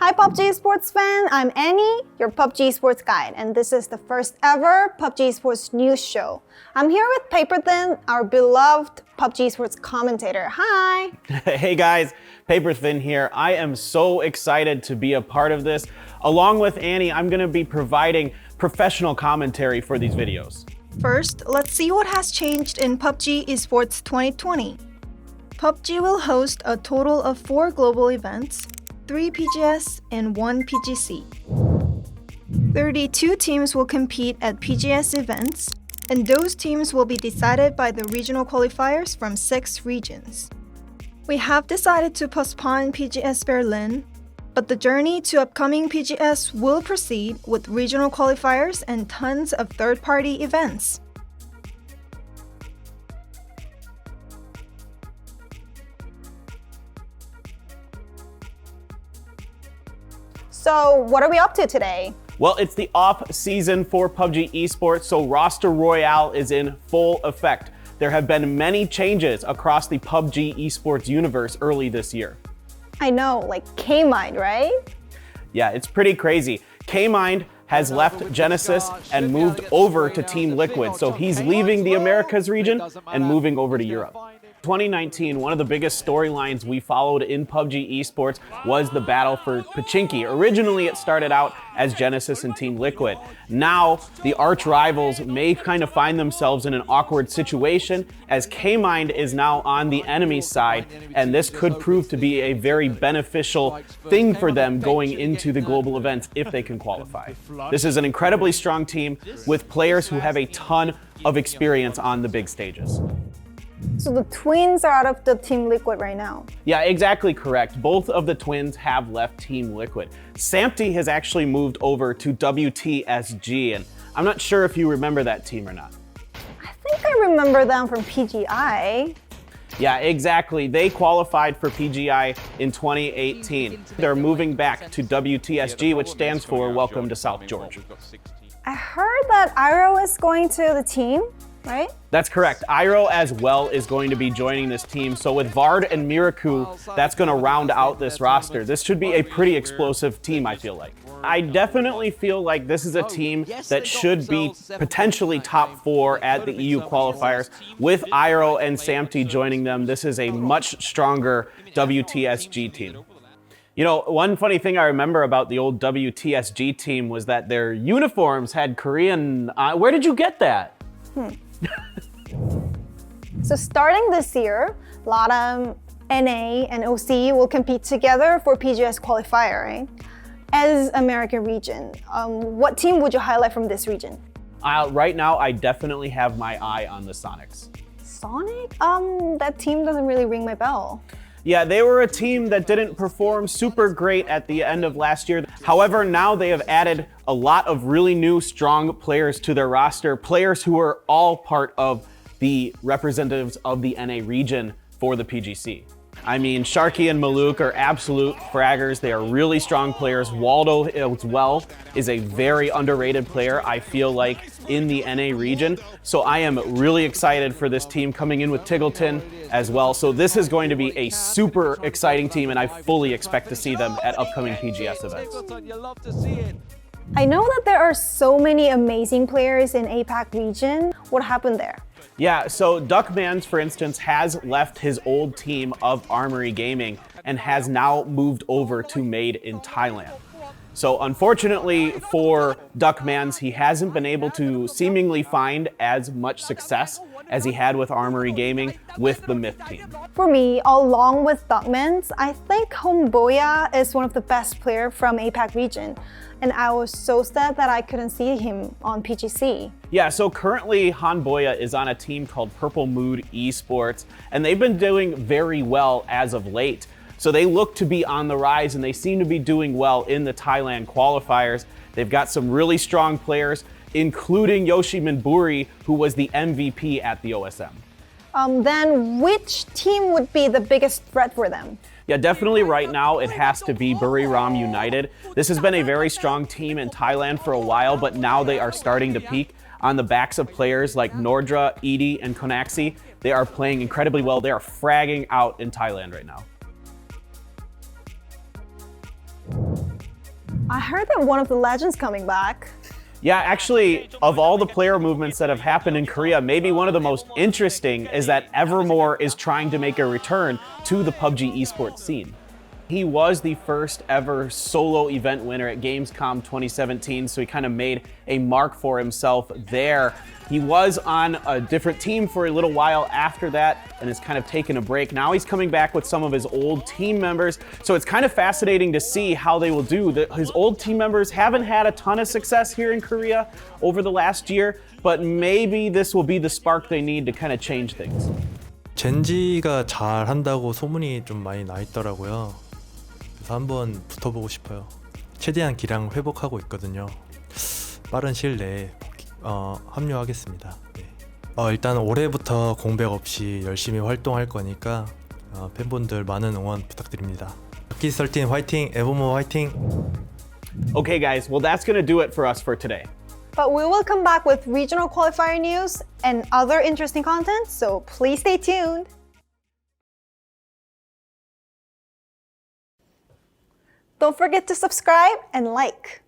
Hi PUBG Esports fan, I'm Annie, your PUBG Esports guide, and this is the first ever PUBG Esports news show. I'm here with Paperthin, our beloved PUBG Esports commentator. Hi! Hey guys, Paperthin here. I am so excited to be a part of this. Along with Annie, I'm going to be providing professional commentary for these videos. First, let's see what has changed in PUBG Esports 2020. PUBG will host a total of 4 global events, 3 PGS and 1 PGC. 32 teams will compete at PGS events, and those teams will be decided by the regional qualifiers from 6 regions. We have decided to postpone PGS Berlin, but the journey to upcoming PGS will proceed with regional qualifiers and tons of third-party events. So what are we up to today? Well, it's the off season for PUBG Esports, so Roster Royale is in full effect. There have been many changes across the PUBG Esports universe early this year. I know, like Kaymind, right? Yeah, it's pretty crazy. Kaymind has left Genesis and moved over to Team Liquid, so he's leaving the Americas region and moving over to Europe. 2019, one of the biggest storylines we followed in PUBG Esports was the battle for Pachinki. Originally, it started out as Genesis and Team Liquid. Now, the arch rivals may kind of find themselves in an awkward situation as Kaymind is now on the enemy side, and this could prove to be a very beneficial thing for them going into the global events if they can qualify. This is an incredibly strong team with players who have a ton of experience on the big stages. So the twins are out of the Team Liquid right now. Yeah, exactly correct. Both of the twins have left Team Liquid. Samty has actually moved over to WTSG, and I'm not sure if you remember that team or not. I think I remember them from PGI. Yeah, exactly. They qualified for PGI in 2018. They're moving back to WTSG, which stands for Welcome to South Georgia. I heard that Iro is going to the team, right? That's correct. Iro as well is going to be joining this team. So with Vard and Miraku, that's going to round out this roster. This should be a pretty explosive team, I feel like. I definitely feel like this is a team that should be potentially top 4 at the EU qualifiers. With Iro and Samty joining them, this is a much stronger WTSG team. You know, one funny thing I remember about the old WTSG team was that their uniforms had Korean. Where did you get that? So starting this year, LATAM, NA, and OC will compete together for PGS qualifier, right? As American region, what team would you highlight from this region? Right now, I definitely have my eye on the Sonics. Sonic? That team doesn't really ring my bell. Yeah, they were a team that didn't perform super great at the end of last year. However, now they have added a lot of really new, strong players to their roster, players who are all part of the representatives of the NA region for the PGC. I mean, Sharky and Maluk are absolute fraggers. They are really strong players. Waldo as well is a very underrated player, I feel like, in the NA region. So I am really excited for this team coming in with Tiggleton as well. So this is going to be a super exciting team, and I fully expect to see them at upcoming PGS events. I know that there are so many amazing players in APAC region. What happened there? Yeah, so Duckmans, for instance, has left his old team of Armory Gaming and has now moved over to Made in Thailand. So unfortunately for Duckmans, he hasn't been able to seemingly find as much success as he had with Armory Gaming with the Myth team. For me, along with Duckmans, I think Homeboya is one of the best players from APAC region. And I was so sad that I couldn't see him on PGC. Yeah, so currently Hanboya is on a team called Purple Mood Esports, and they've been doing very well as of late. So they look to be on the rise, and they seem to be doing well in the Thailand qualifiers. They've got some really strong players, including Yoshi Minburi, who was the MVP at the OSM. Then which team would be the biggest threat for them? Yeah, definitely right now it has to be Buriram United. This has been a very strong team in Thailand for a while, but now they are starting to peak on the backs of players like Nordra, Edie, and Konaxi. They are playing incredibly well. They are fragging out in Thailand right now. I heard that one of the legends coming back. Yeah, actually, of all the player movements that have happened in Korea, maybe one of the most interesting is that Evermore is trying to make a return to the PUBG Esports scene. He was the first ever solo event winner at Gamescom 2017, so he kind of made a mark for himself there. He was on a different team for a little while after that and has kind of taken a break. Now he's coming back with some of his old team members, so it's kind of fascinating to see how they will do. His old team members haven't had a ton of success here in Korea over the last year, but maybe this will be the spark they need to kind of change things. 젠지가 잘 한다고 소문이 좀 많이 나 있더라고요. 그래서 한번 붙어보고 싶어요. 최대한 기량 회복하고 있거든요. 빠른 시일 내에 합류하겠습니다. 네. 일단 올해부터 공백 없이 열심히 활동할 거니까 팬분들 많은 응원 부탁드립니다. Lucky 13 화이팅! Evermore 화이팅! Okay guys, well that's gonna do it for us for today. But we will come back with regional qualifier news and other interesting content, so please stay tuned. Don't forget to subscribe and like.